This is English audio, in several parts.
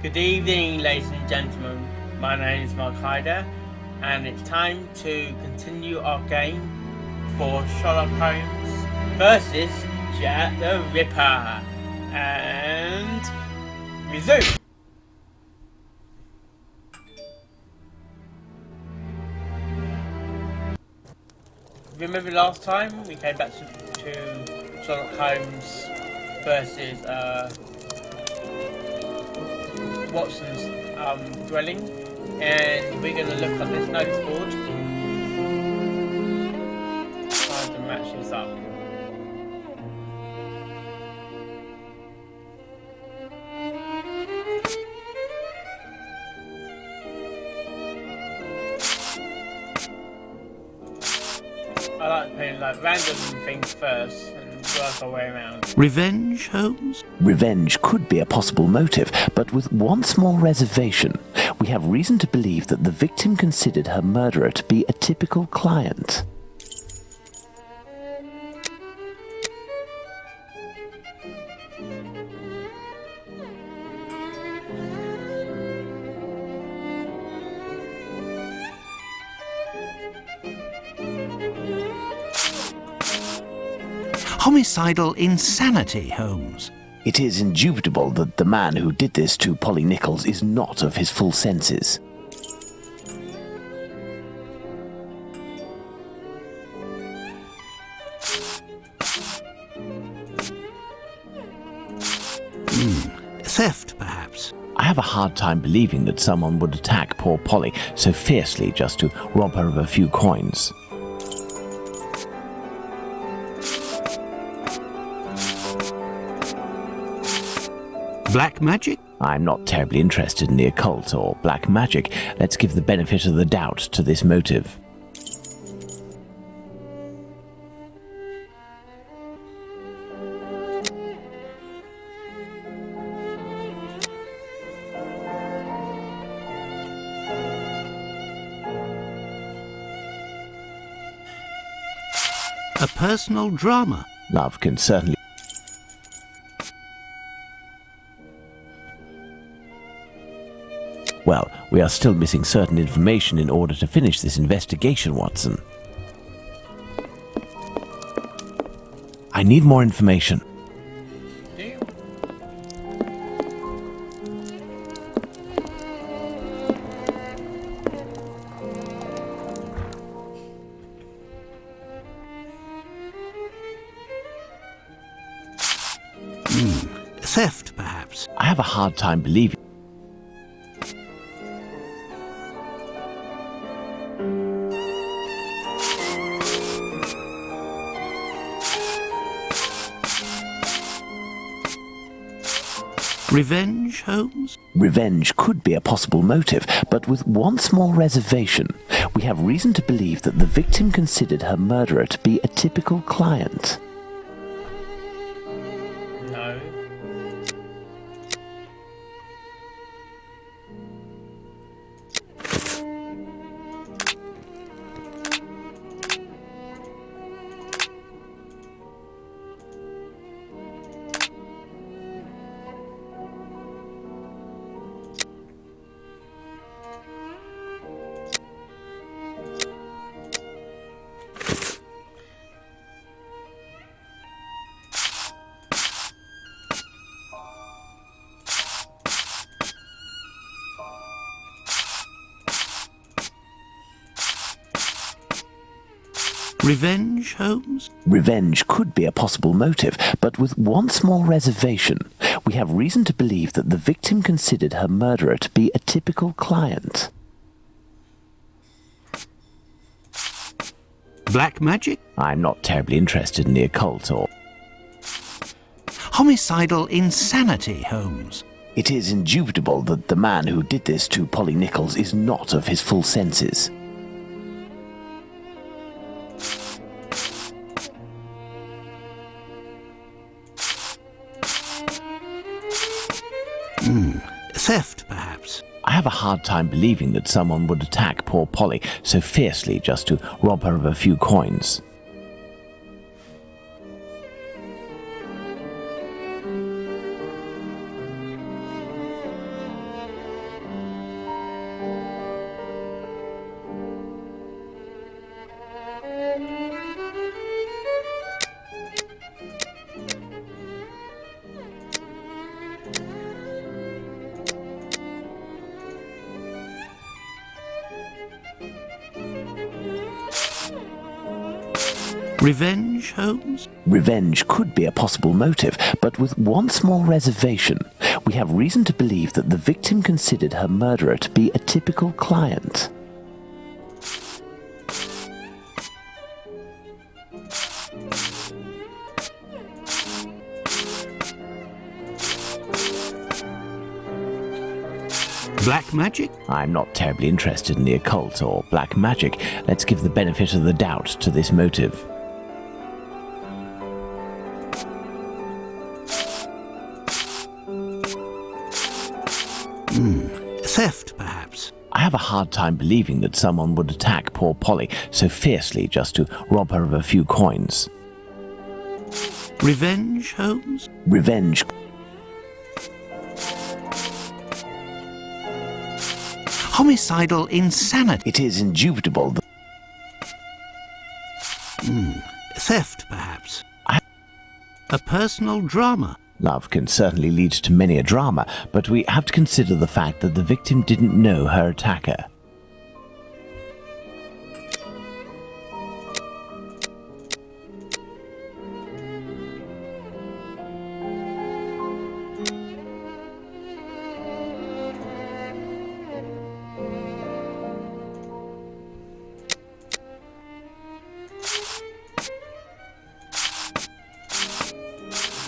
Good evening, ladies and gentlemen. My name is Mark Hyder, and it's time to continue our game for Sherlock Holmes versus Jack the Ripper. And resume. Remember last time we came back to Sherlock Holmes versus Watson's dwelling, and we're going to look at this notice board, trying to match this up. I like putting random things first and work our way around. Revenge, Holmes? Revenge could be a possible motive, but with one small reservation. We have reason to believe that the victim considered her murderer to be a typical client. Homicidal insanity, Holmes. It is indubitable that the man who did this to Polly Nichols is not of his full senses. Theft, perhaps. I have a hard time believing that someone would attack poor Polly so fiercely just to rob her of a few coins. Black magic? I'm not terribly interested in the occult or black magic. Let's give the benefit of the doubt to this motive. A personal drama? Love can certainly... Well, we are still missing certain information in order to finish this investigation, Watson. I need more information. Do you? Theft, perhaps. I have a hard time believing... Revenge, Holmes? Revenge could be a possible motive, but with one small reservation. We have reason to believe that the victim considered her murderer to be a typical client. No. Revenge, Holmes? Revenge could be a possible motive, but with one small reservation. We have reason to believe that the victim considered her murderer to be a typical client. Black magic? I'm not terribly interested in the occult or... Homicidal insanity, Holmes. It is indubitable that the man who did this to Polly Nichols is not of his full senses. Theft, perhaps. I have a hard time believing that someone would attack poor Polly so fiercely just to rob her of a few coins. Revenge, Holmes? Revenge could be a possible motive, but with one small reservation. We have reason to believe that the victim considered her murderer to be a typical client. Black magic? I'm not terribly interested in the occult or black magic. Let's give the benefit of the doubt to this motive. Theft, perhaps? I have a hard time believing that someone would attack poor Polly so fiercely just to rob her of a few coins. Revenge, Holmes? Revenge. Homicidal insanity? It is indubitable that Theft, perhaps? A personal drama? love can certainly lead to many a drama, but we have to consider the fact that the victim didn't know her attacker.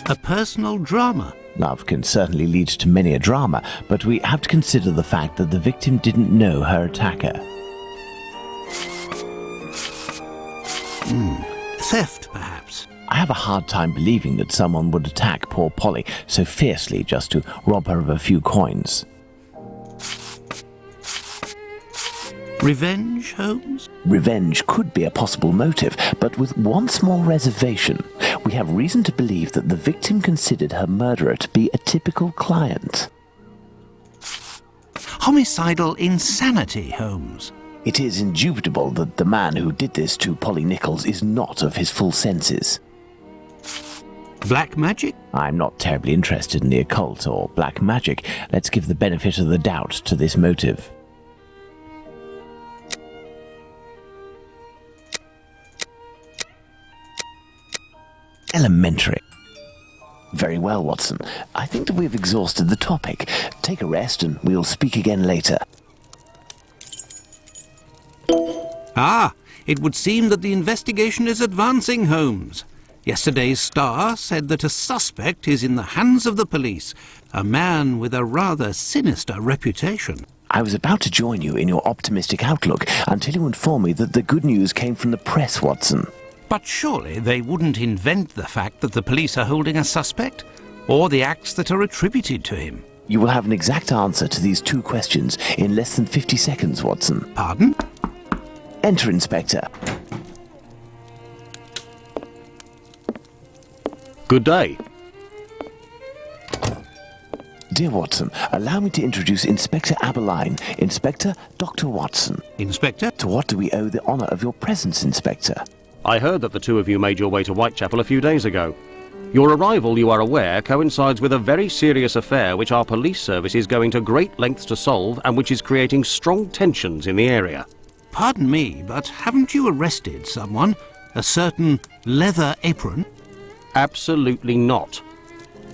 A personal drama? Love can certainly lead to many a drama, but we have to consider the fact that the victim didn't know her attacker. Theft, perhaps? I have a hard time believing that someone would attack poor Polly so fiercely just to rob her of a few coins. Revenge, Holmes? Revenge could be a possible motive, but with one small reservation. We have reason to believe that the victim considered her murderer to be a typical client. Homicidal insanity, Holmes? It is indubitable that the man who did this to Polly Nichols is not of his full senses. Black magic? I'm not terribly interested in the occult or black magic. Let's give the benefit of the doubt to this motive. Elementary. Very well, Watson. I think that we've exhausted the topic. Take a rest and we'll speak again later. Ah, it would seem that the investigation is advancing, Holmes. Yesterday's Star said that a suspect is in the hands of the police, a man with a rather sinister reputation. I was about to join you in your optimistic outlook until you informed me that the good news came from the press, Watson. But surely they wouldn't invent the fact that the police are holding a suspect, or the acts that are attributed to him. You will have an exact answer to these two questions in less than 50 seconds, Watson. Pardon? Enter, Inspector. Good day. Dear Watson, allow me to introduce Inspector Aberline, Inspector Dr. Watson. Inspector? To what do we owe the honour of your presence, Inspector? I heard that the two of you made your way to Whitechapel a few days ago. Your arrival, you are aware, coincides with a very serious affair which our police service is going to great lengths to solve and which is creating strong tensions in the area. Pardon me, but haven't you arrested someone? A certain Leather Apron? Absolutely not.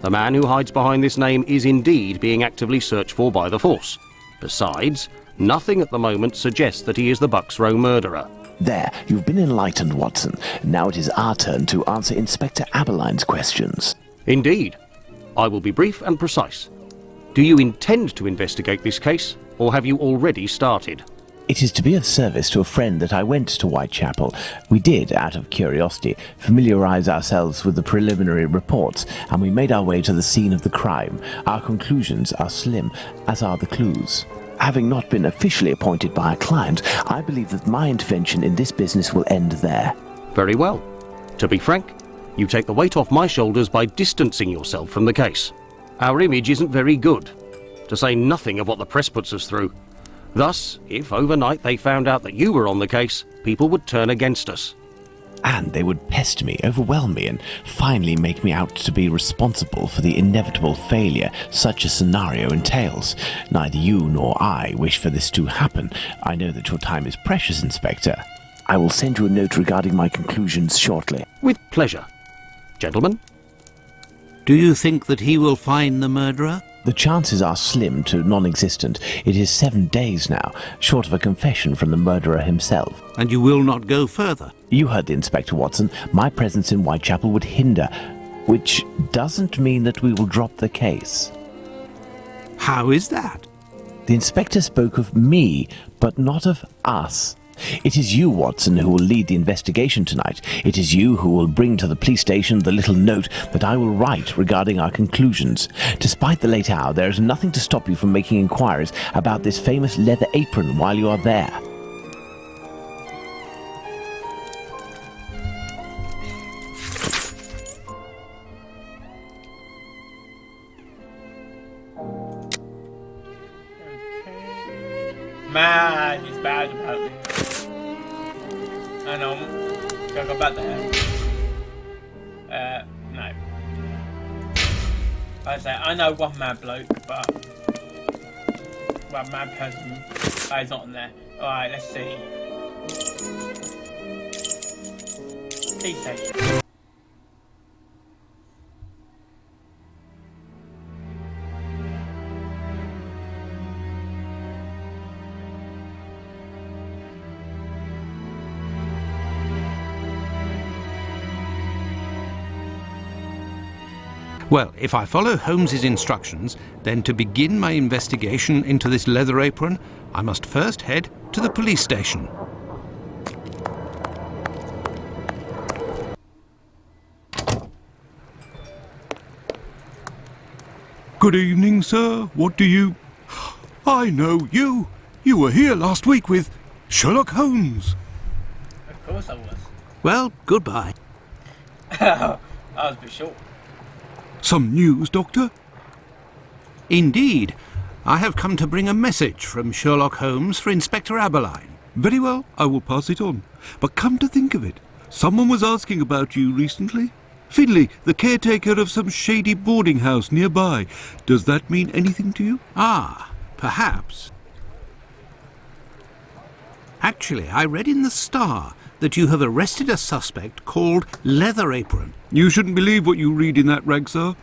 The man who hides behind this name is indeed being actively searched for by the force. Besides, nothing at the moment suggests that he is the Bucks Row murderer. There, you've been enlightened, Watson. Now it is our turn to answer Inspector Aberline's questions. Indeed. I will be brief and precise. Do you intend to investigate this case, or have you already started? It is to be of service to a friend that I went to Whitechapel. We did, out of curiosity, familiarise ourselves with the preliminary reports, and we made our way to the scene of the crime. Our conclusions are slim, as are the clues. Having not been officially appointed by a client, I believe that my intervention in this business will end there. Very well. To be frank, you take the weight off my shoulders by distancing yourself from the case. Our image isn't very good, to say nothing of what the press puts us through. Thus, if overnight they found out that you were on the case, people would turn against us. And they would pester me, overwhelm me, and finally make me out to be responsible for the inevitable failure such a scenario entails. Neither you nor I wish for this to happen. I know that your time is precious, Inspector. I will send you a note regarding my conclusions shortly. With pleasure. Gentlemen? Do you think that he will find the murderer? The chances are slim to non-existent. It is 7 days now, short of a confession from the murderer himself. And you will not go further? You heard the Inspector, Watson. My presence in Whitechapel would hinder, which doesn't mean that we will drop the case. How is that? The Inspector spoke of me, but not of us. It is you, Watson, who will lead the investigation tonight. It is you who will bring to the police station the little note that I will write regarding our conclusions. Despite the late hour, there is nothing to stop you from making inquiries about this famous leather apron while you are there. Man, it's bad about this. Hang on. Can I go back there? No. I say, I know one mad bloke, but one mad person. He's not in there. Alright, let's see. Police station. Well, if I follow Holmes's instructions, then to begin my investigation into this leather apron, I must first head to the police station. Good evening, sir. What do you... I know you. You were here last week with Sherlock Holmes. Of course I was. Well, goodbye. I was a bit short. Some news, Doctor? Indeed. I have come to bring a message from Sherlock Holmes for Inspector Aberline. Very well, I will pass it on. But come to think of it, someone was asking about you recently. Finley, the caretaker of some shady boarding house nearby. Does that mean anything to you? Ah, perhaps. Actually, I read in the Star that you have arrested a suspect called Leather Apron. You shouldn't believe what you read in that rag, sir.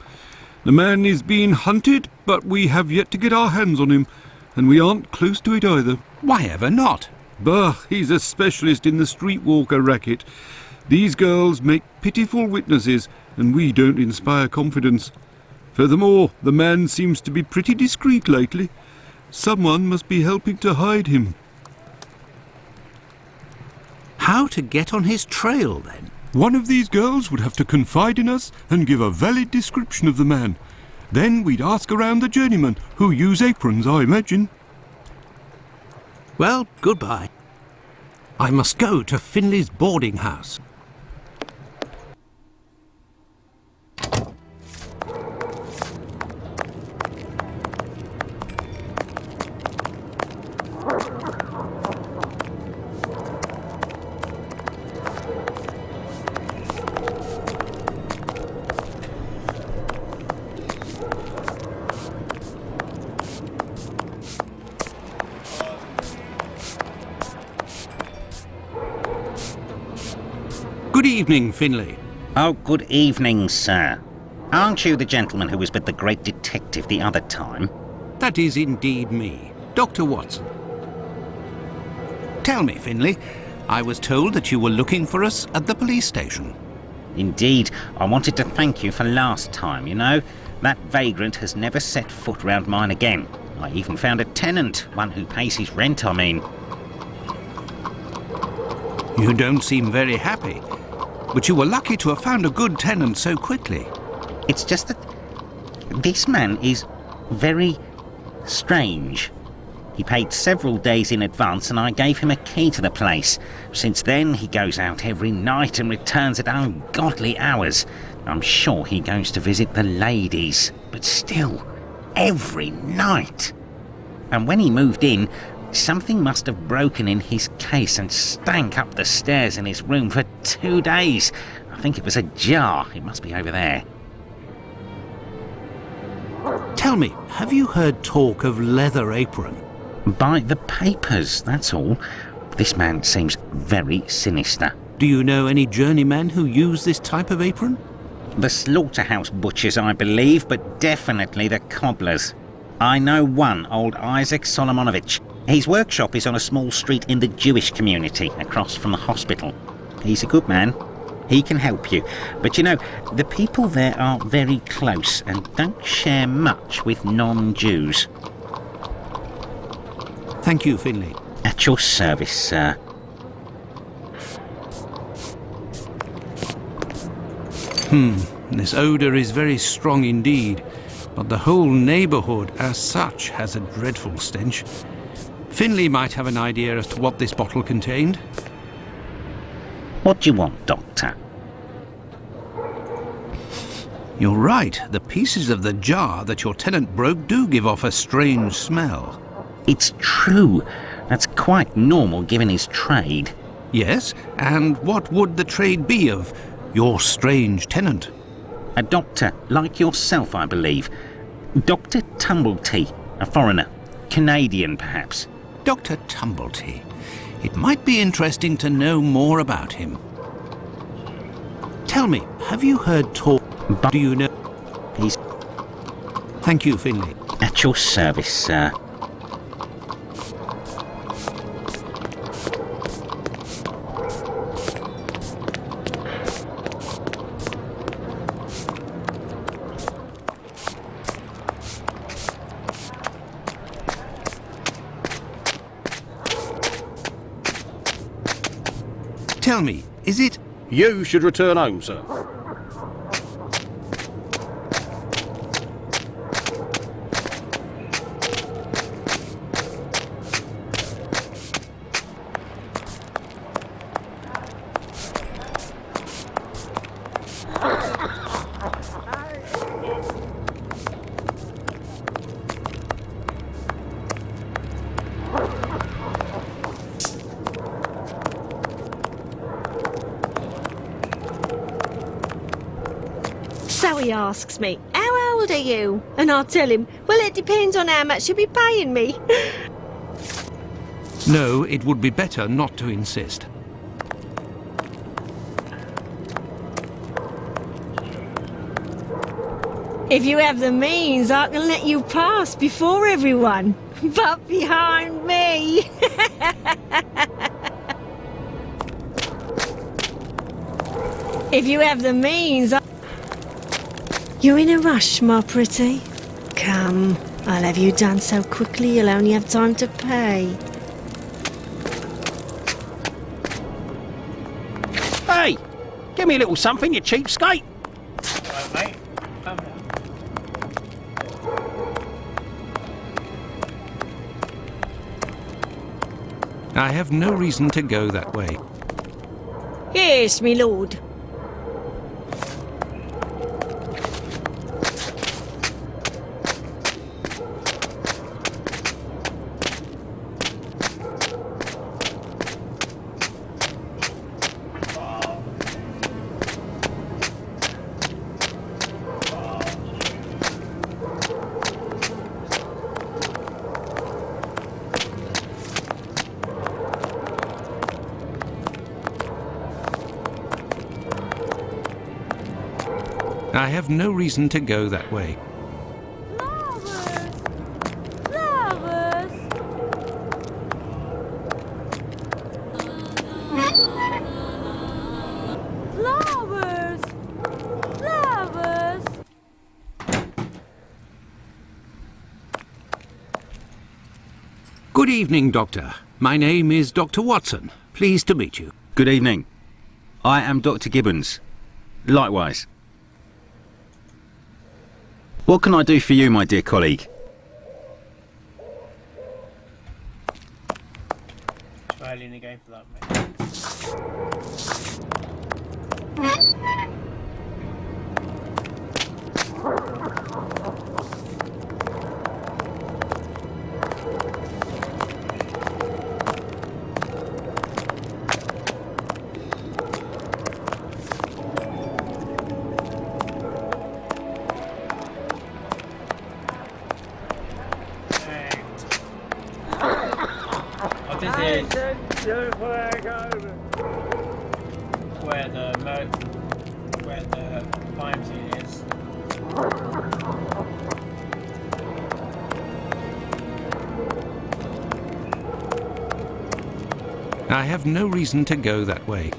The man is being hunted, but we have yet to get our hands on him, and we aren't close to it either. Why ever not? Bah, he's a specialist in the streetwalker racket. These girls make pitiful witnesses, and we don't inspire confidence. Furthermore, the man seems to be pretty discreet lately. Someone must be helping to hide him. How to get on his trail, then? One of these girls would have to confide in us and give a valid description of the man. Then we'd ask around the journeymen, who use aprons, I imagine. Well, goodbye. I must go to Finley's boarding house. Good evening, Finley. Oh, good evening, sir. Aren't you the gentleman who was with the great detective the other time? That is indeed me, Dr. Watson. Tell me, Finley, I was told that you were looking for us at the police station. Indeed, I wanted to thank you for last time, you know. That vagrant has never set foot round mine again. I even found a tenant, one who pays his rent, I mean. You don't seem very happy, but you were lucky to have found a good tenant so quickly. It's just that this man is very strange. He paid several days in advance and I gave him a key to the place. Since then, he goes out every night and returns at ungodly hours. I'm sure he goes to visit the ladies, but still, every night. And when he moved in, something must have broken in his case and stank up the stairs in his room for 2 days. I think it was a jar. It must be over there. Tell me, have you heard talk of Leather Apron? By the papers, that's all. This man seems very sinister. Do you know any journeymen who use this type of apron? The slaughterhouse butchers, I believe, but definitely the cobblers. I know one, old Isaac Solomonovich. His workshop is on a small street in the Jewish community, across from the hospital. He's a good man. He can help you. But you know, the people there are very close and don't share much with non-Jews. Thank you, Finley. At your service, sir. This odour is very strong indeed, but the whole neighbourhood as such has a dreadful stench. Finley might have an idea as to what this bottle contained. What do you want, Doctor? You're right, the pieces of the jar that your tenant broke do give off a strange smell. It's true. That's quite normal given his trade. Yes, and what would the trade be of your strange tenant? A doctor, like yourself, I believe. Dr. Tumblety, a foreigner. Canadian, perhaps. Dr. Tumblety. It might be interesting to know more about him. Tell me, have you heard talk? But Do you know? he's Thank you, Finley. at your service, sir. Tell me, is it? You should return home, sir. So he asks me, how old are you? And I'll tell him, well, it depends on how much you'll be paying me. No, it would be better not to insist. If you have the means, I can let you pass before everyone. But behind me. If you have the means, You're in a rush, my pretty? Come, I'll have you done so quickly you'll only have time to pay. Hey! Give me a little something, you cheapskate! Right, mate. Calm down. I have no reason to go that way. Yes, me lord. I have no reason to go that way. Flowers! Flowers! Good evening, Doctor. My name is Dr. Watson. Pleased to meet you. Good evening. I am Dr. Gibbons. Likewise. What can I do for you, my dear colleague? Trialing again for that, mate. What is it? where the crime scene is. I have no reason to go that way.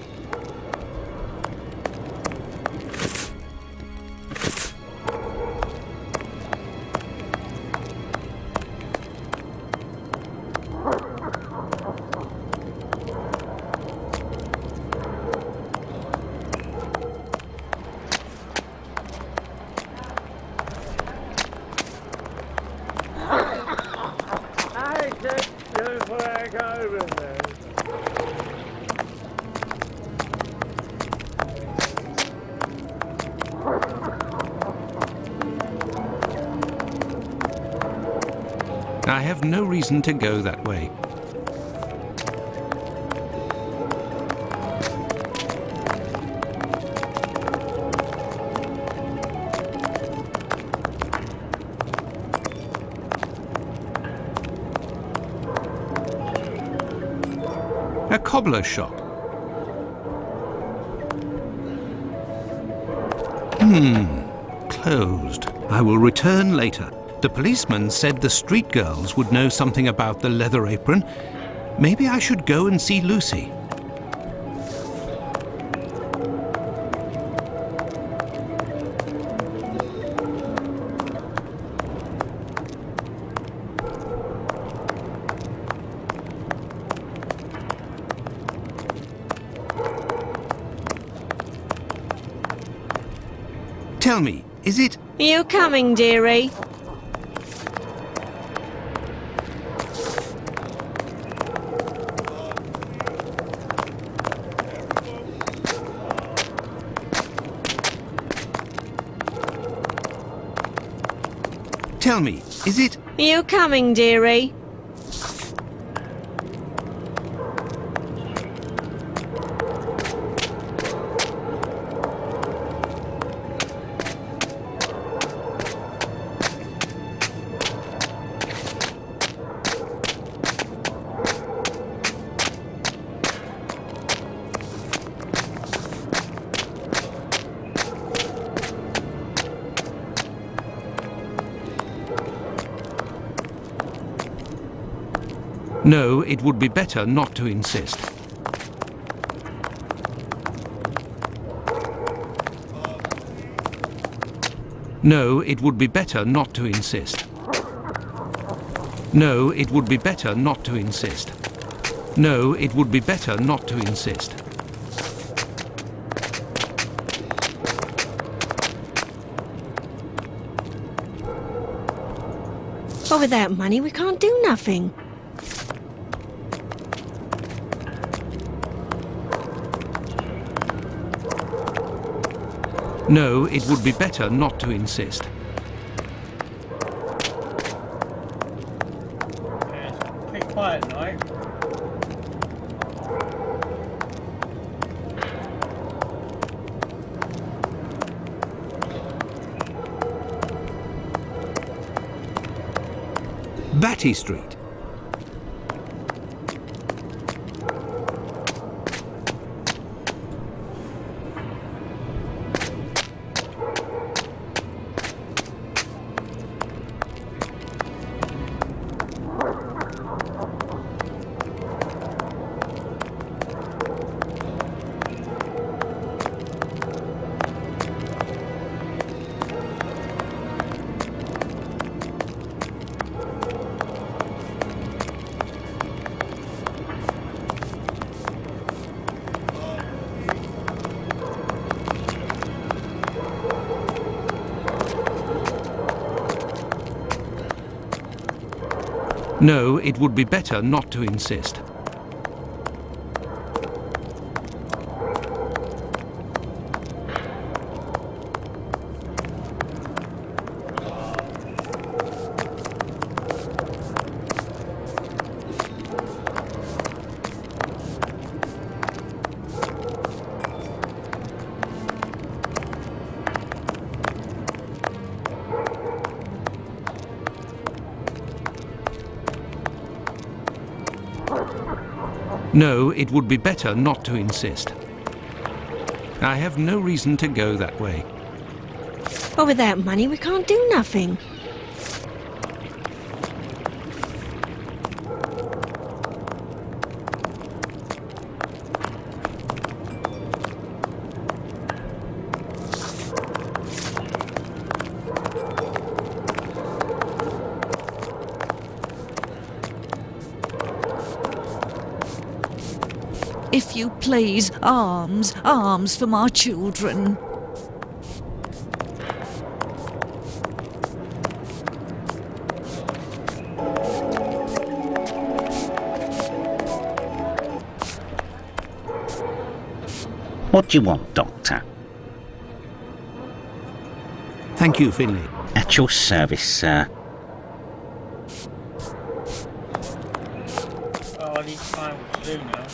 I have no reason to go that way. A cobbler's shop. Closed. I will return later. The policeman said the street girls would know something about the leather apron. Maybe I should go and see Lucy. Tell me, is it... You coming, dearie? Tell me, is it... You coming, dearie? No, it would be better not to insist. No, it would be better not to insist. No, it would be better not to insist. No, it would be better not to insist. But without money, we can't do nothing. No, it would be better not to insist. Yeah, it's pretty quiet tonight. Batty Street. No, it would be better not to insist. No, it would be better not to insist. I have no reason to go that way. Well, without money, we can't do nothing. If you please, arms, arms for my children. What do you want, Doctor? Thank you, Finley. At your service, sir. Oh, I need to find what to do now.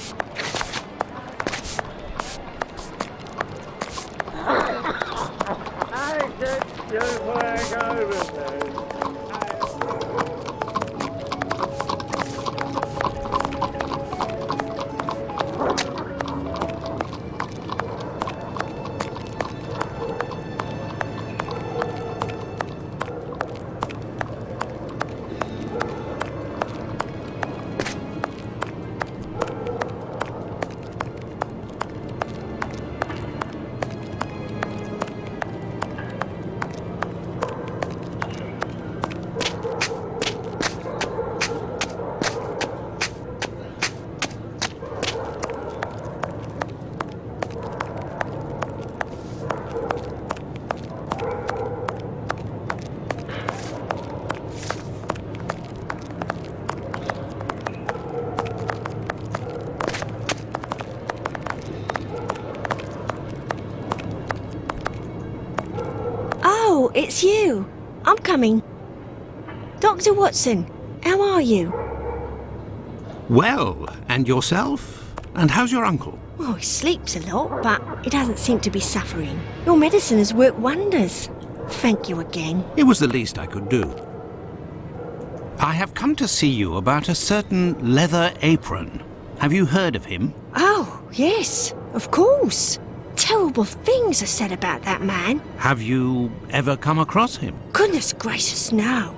Oh, it's you. I'm coming. Dr. Watson, how are you? Well, and yourself? And how's your uncle? Oh, he sleeps a lot, but he doesn't seem to be suffering. Your medicine has worked wonders. Thank you again. It was the least I could do. I have come to see you about a certain leather apron. Have you heard of him? Oh, yes, of course. Terrible things are said about that man. Have you ever come across him? Goodness gracious, no.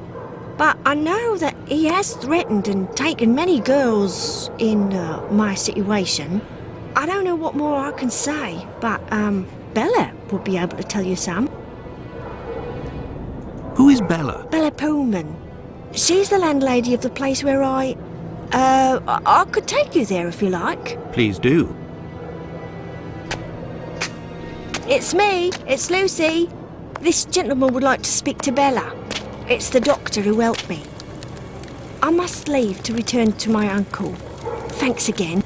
But I know that he has threatened and taken many girls in my situation. I don't know what more I can say, but Bella would be able to tell you some. Who is Bella? Bella Pullman. She's the landlady of the place where I could take you there if you like. Please do. It's me, it's Lucy. This gentleman would like to speak to Bella. It's the doctor who helped me. I must leave to return to my uncle. Thanks again.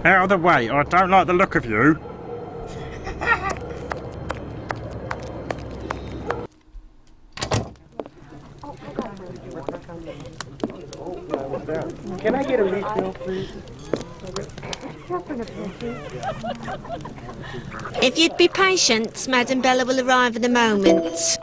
Out of the way, I don't like the look of you. Can I get a refill, please? If you'd be patient, Madam Bella will arrive in a moment.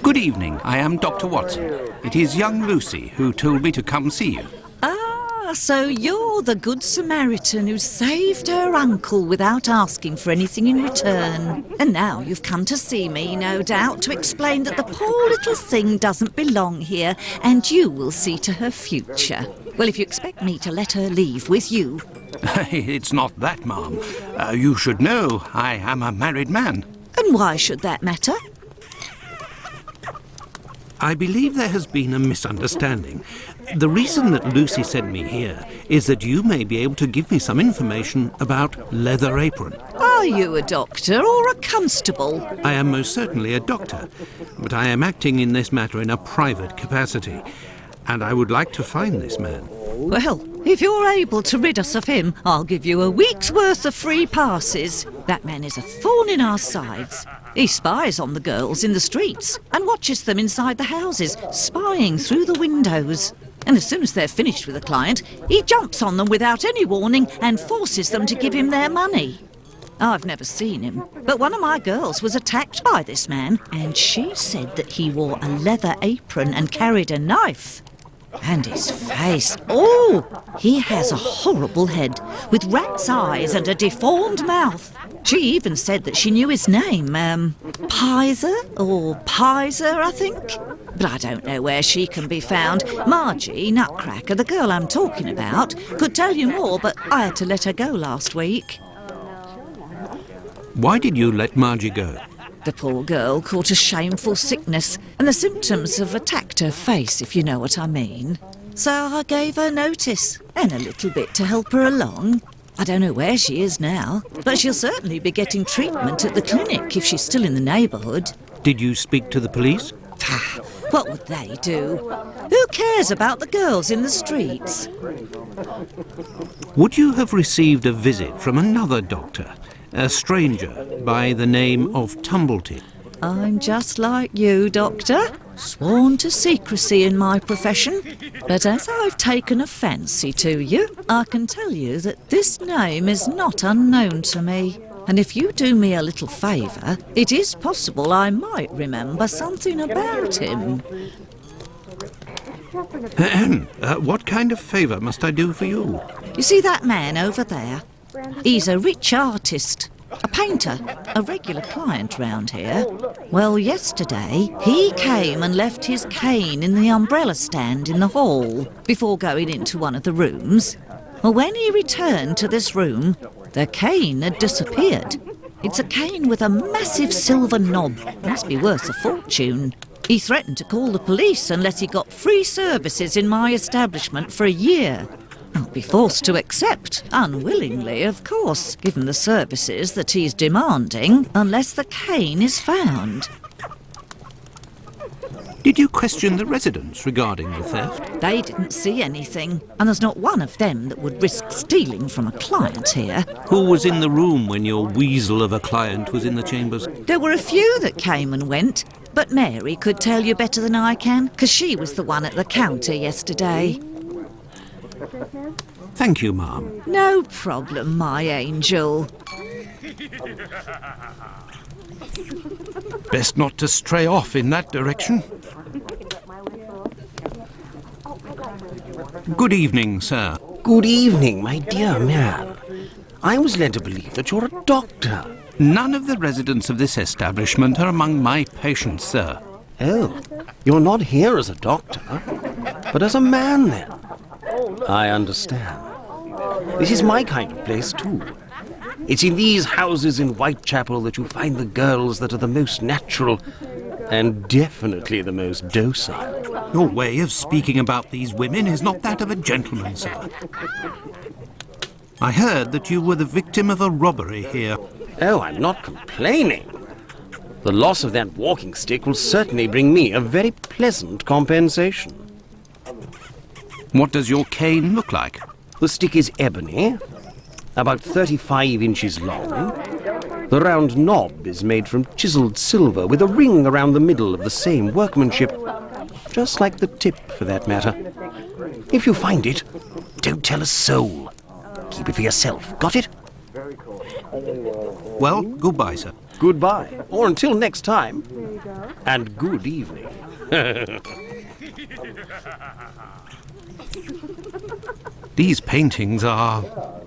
Good evening. I am Dr. Watson. It is young Lucy who told me to come see you. Ah, so you're the Good Samaritan who saved her uncle without asking for anything in return. And now you've come to see me, no doubt, to explain that the poor little thing doesn't belong here, and you will see to her future. Well, if you expect me to let her leave with you... It's not that, ma'am. You should know I am a married man. And why should that matter? I believe there has been a misunderstanding. The reason that Lucy sent me here is that you may be able to give me some information about Leather Apron. Are you a doctor or a constable? I am most certainly a doctor, but I am acting in this matter in a private capacity, and I would like to find this man. Well, if you're able to rid us of him, I'll give you a week's worth of free passes. That man is a thorn in our sides. He spies on the girls in the streets and watches them inside the houses, spying through the windows. And as soon as they're finished with a client, he jumps on them without any warning and forces them to give him their money. I've never seen him, but one of my girls was attacked by this man, and she said that he wore a leather apron and carried a knife. And his face, oh, he has a horrible head, with rat's eyes and a deformed mouth. She even said that she knew his name, Pizer, or Pizer, I think. But I don't know where she can be found. Margie, Nutcracker, the girl I'm talking about, could tell you more, but I had to let her go last week. Why did you let Margie go? The poor girl caught a shameful sickness, and the symptoms have attacked her face, if you know what I mean. So I gave her notice, and a little bit to help her along. I don't know where she is now, but she'll certainly be getting treatment at the clinic if she's still in the neighbourhood. Did you speak to the police? What would they do? Who cares about the girls in the streets? Would you have received a visit from another doctor, a stranger by the name of Tumbleton? I'm just like you, Doctor. Sworn to secrecy in my profession. But as I've taken a fancy to you, I can tell you that this name is not unknown to me. And if you do me a little favour, it is possible I might remember something about him. What kind of favour must I do for you? You see that man over there? He's a rich artist. A painter, a regular client round here. Well, yesterday, he came and left his cane in the umbrella stand in the hall before going into one of the rooms. Well, when he returned to this room, the cane had disappeared. It's a cane with a massive silver knob. Must be worth a fortune. He threatened to call the police unless he got free services in my establishment for a year. I'll be forced to accept, unwillingly, of course, given the services that he's demanding, unless the cane is found. Did you question the residents regarding the theft? They didn't see anything, and there's not one of them that would risk stealing from a client here. Who was in the room when your weasel of a client was in the chambers? There were a few that came and went, but Mary could tell you better than I can, because she was the one at the counter yesterday. Thank you, ma'am. No problem, my angel. Best not to stray off in that direction. Good evening, sir. Good evening, my dear man. I was led to believe that you're a doctor. None of the residents of this establishment are among my patients, sir. Oh, you're not here as a doctor, but as a man, then. I understand. This is my kind of place, too. It's in these houses in Whitechapel that you find the girls that are the most natural and definitely the most docile. Your way of speaking about these women is not that of a gentleman, sir. I heard that you were the victim of a robbery here. Oh, I'm not complaining. The loss of that walking stick will certainly bring me a very pleasant compensation. What does your cane look like? The stick is ebony, about 35 inches long. The round knob is made from chiseled silver with a ring around the middle of the same workmanship, just like the tip, for that matter. If you find it, don't tell a soul. Keep it for yourself. Got it? Well, goodbye, sir. Goodbye, or until next time. And good evening. These paintings are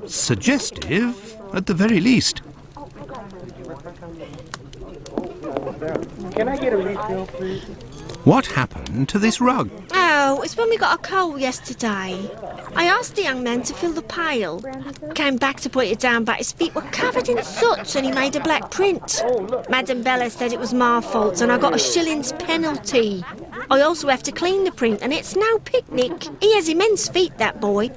suggestive, at the very least. Can I get a refill, please? What happened to this rug? Oh, it's when we got a coal yesterday. I asked the young man to fill the pail. Came back to put it down, but his feet were covered in soot and he made a black print. Madam Bella said it was my fault and I got a shilling's penalty. I also have to clean the print and it's no picnic. He has immense feet, that boy.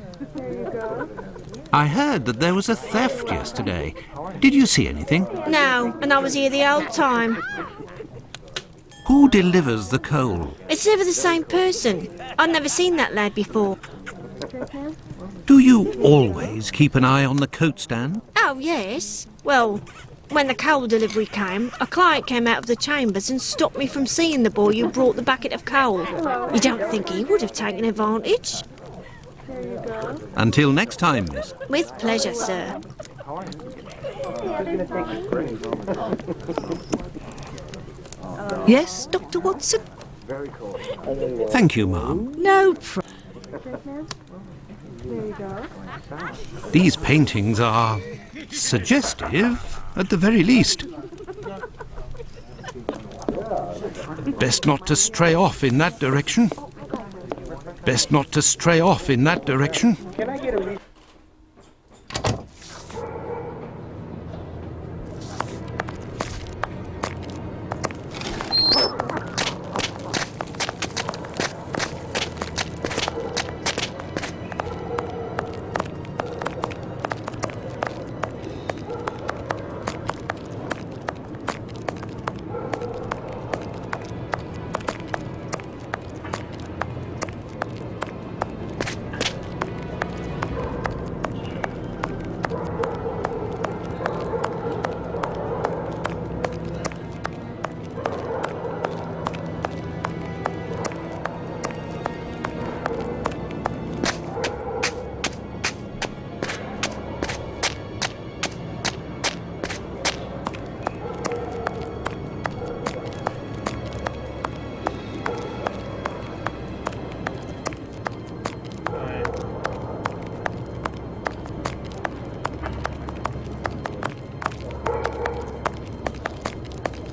I heard that there was a theft yesterday. Did you see anything? No, and I was here the whole time. Who delivers the coal? It's never the same person. I've never seen that lad before. Do you always keep an eye on the coat stand? Oh, yes. Well, when the coal delivery came, a client came out of the chambers and stopped me from seeing the boy who brought the bucket of coal. You don't think he would have taken advantage? Until next time, miss. With pleasure, sir. Yes, Dr. Watson? Thank you, ma'am. No problem. These paintings are suggestive, at the very least. Best not to stray off in that direction. Best not to stray off in that direction.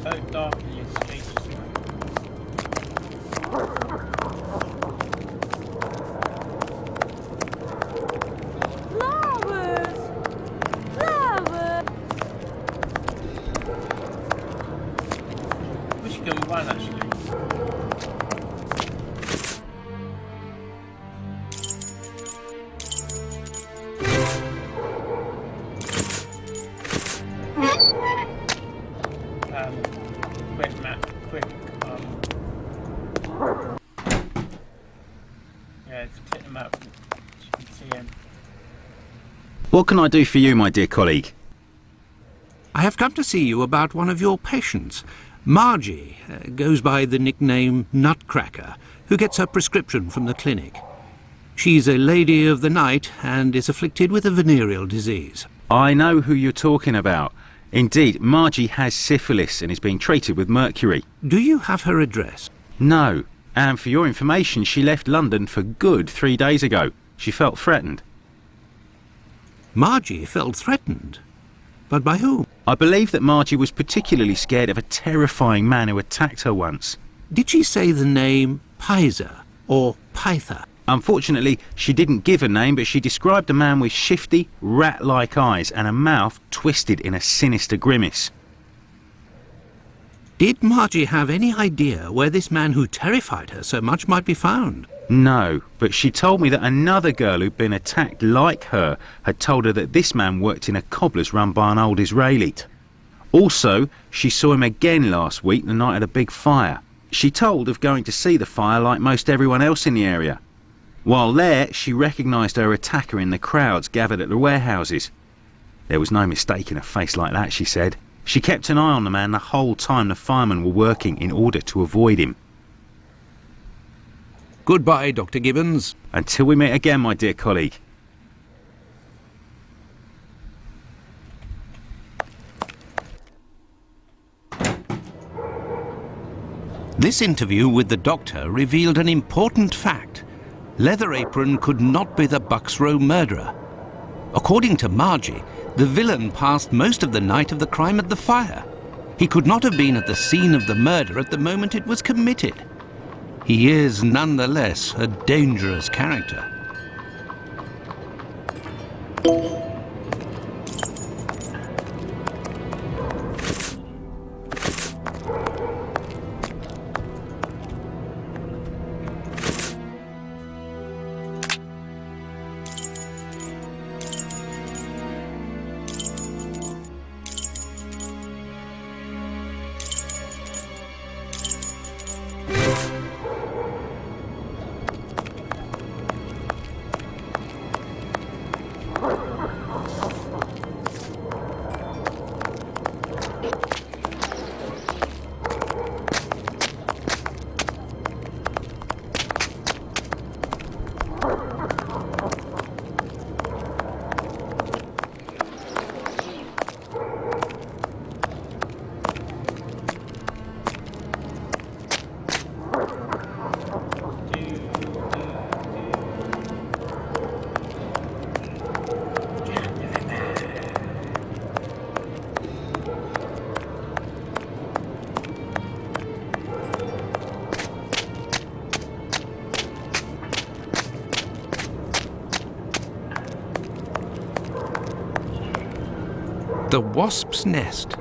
So dark in your space. We should go and run actually. Quick map, quick, yeah, just click the map, you can see him. What can I do for you, my dear colleague? I have come to see you about one of your patients. Margie goes by the nickname Nutcracker, who gets her prescription from the clinic. She's a lady of the night and is afflicted with a venereal disease. I know who you're talking about. Indeed, Margie has syphilis and is being treated with mercury. Do you have her address? No. And for your information, she left London for good 3 days ago. She felt threatened. Margie felt threatened? But by whom? I believe that Margie was particularly scared of a terrifying man who attacked her once. Did she say the name Pizer or Pyther? Unfortunately, she didn't give a name, but she described a man with shifty, rat-like eyes and a mouth twisted in a sinister grimace. Did Margie have any idea where this man who terrified her so much might be found? No, but she told me that another girl who'd been attacked like her had told her that this man worked in a cobbler's run by an old Israeli. Also, she saw him again last week, the night of the big fire. She told of going to see the fire like most everyone else in the area. While there, she recognised her attacker in the crowds gathered at the warehouses. There was no mistaking a face like that, she said. She kept an eye on the man the whole time the firemen were working in order to avoid him. Goodbye, Dr. Gibbons. Until we meet again, my dear colleague. This interview with the doctor revealed an important fact. Leather Apron could not be the Bucks Row murderer. According to Margie, the villain passed most of the night of the crime at the fire. He could not have been at the scene of the murder at the moment it was committed. He is nonetheless a dangerous character. The Wasp's Nest.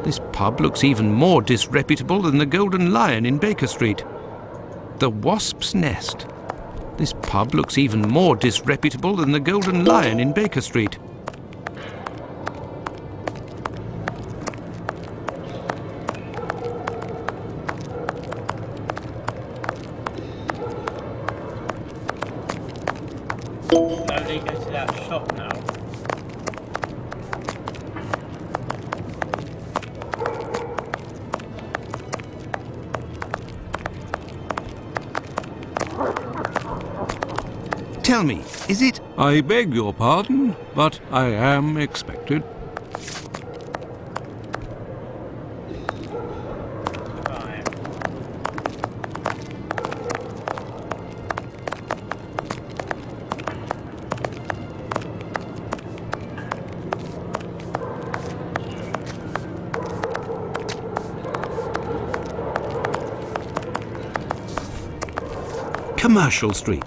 This pub looks even more disreputable than the Golden Lion in Baker Street. The Wasp's Nest. This pub looks even more disreputable than the Golden Lion in Baker Street. Nobody goes to that shop now. Tell me, is it? I beg your pardon, but I am expected. Right. Commercial Street.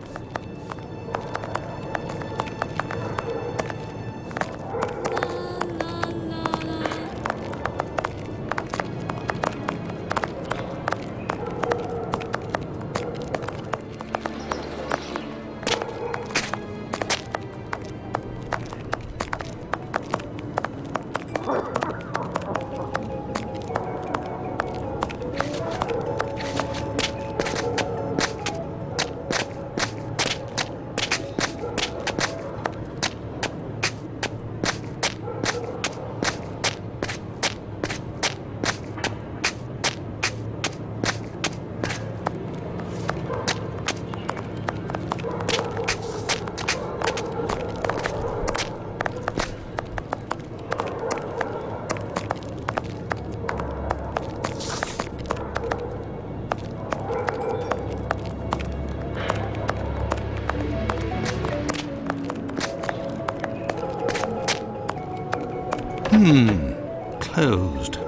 Closed.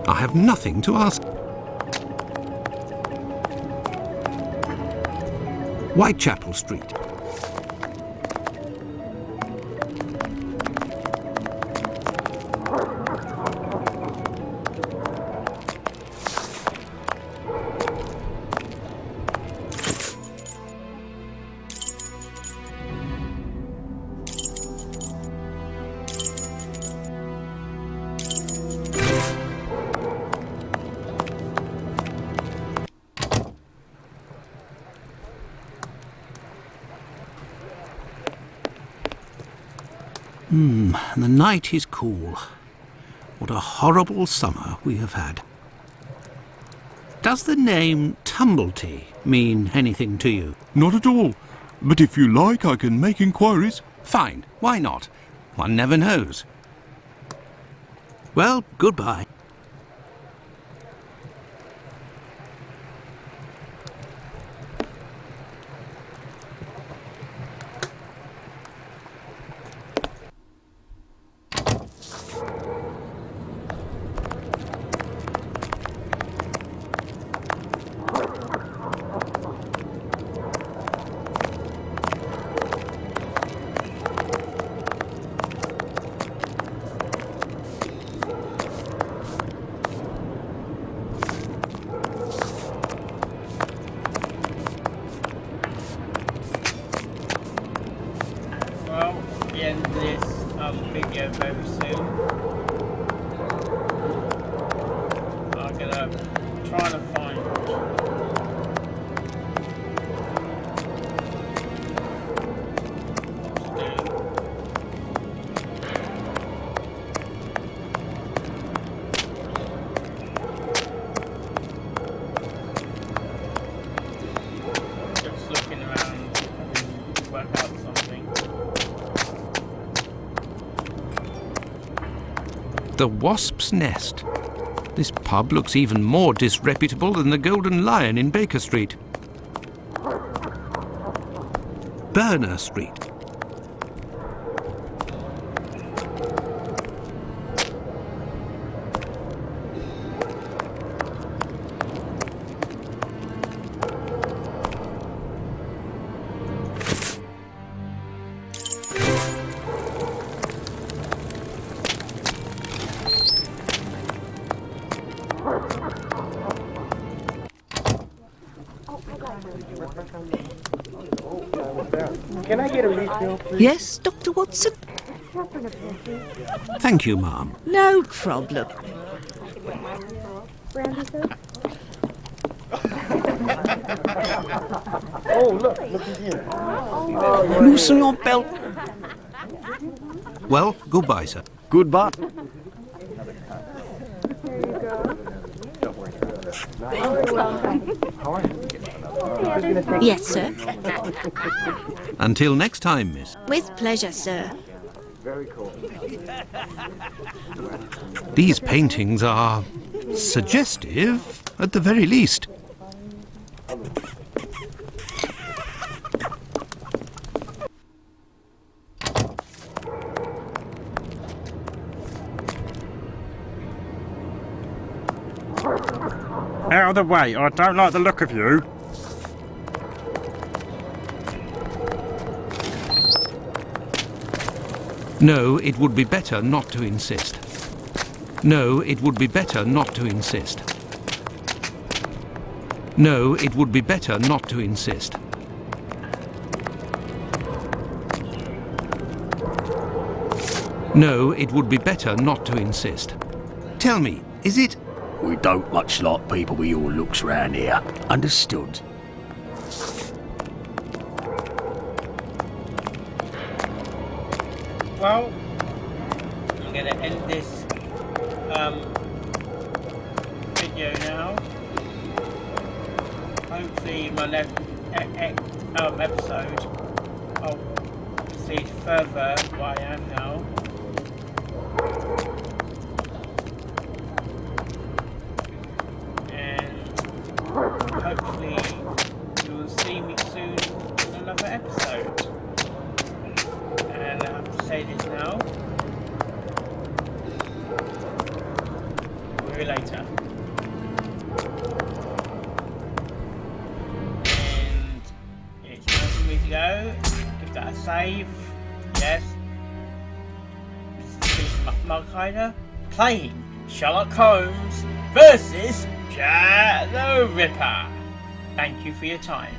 I have nothing to ask. Whitechapel Street. The night is cool. What a horrible summer we have had. Does the name Tumblety mean anything to you? Not at all. But if you like, I can make inquiries. Fine, why not? One never knows. Well, goodbye. Well, we end this video very soon. I'm gonna try to find what to do. Just looking around and work out something. The Wasp's Nest. This pub looks even more disreputable than the Golden Lion in Baker Street. Burner Street. Can I get a refill, please? Yes, Dr. Watson? Thank you, ma'am. No problem. Oh, look at here. Loosen your belt. Well, goodbye, sir. Goodbye. Yes, sir. Until next time, miss. With pleasure, sir. These paintings are suggestive, at the very least. Out of the way, I don't like the look of you. No, it would be better not to insist. No, it would be better not to insist. No, it would be better not to insist. No, it would be better not to insist. Tell me, is it... We don't much like people with your looks round here. Understood? Well, I'm going to end this video now. Hopefully my next episode I'll proceed further where I am now. And hopefully you will see me soon in another episode. And I have to say this now. See you later. And it's time for me to go. Give that a save. Yes. This is Mark Hyder playing Sherlock Holmes versus Jack the Ripper. Thank you for your time.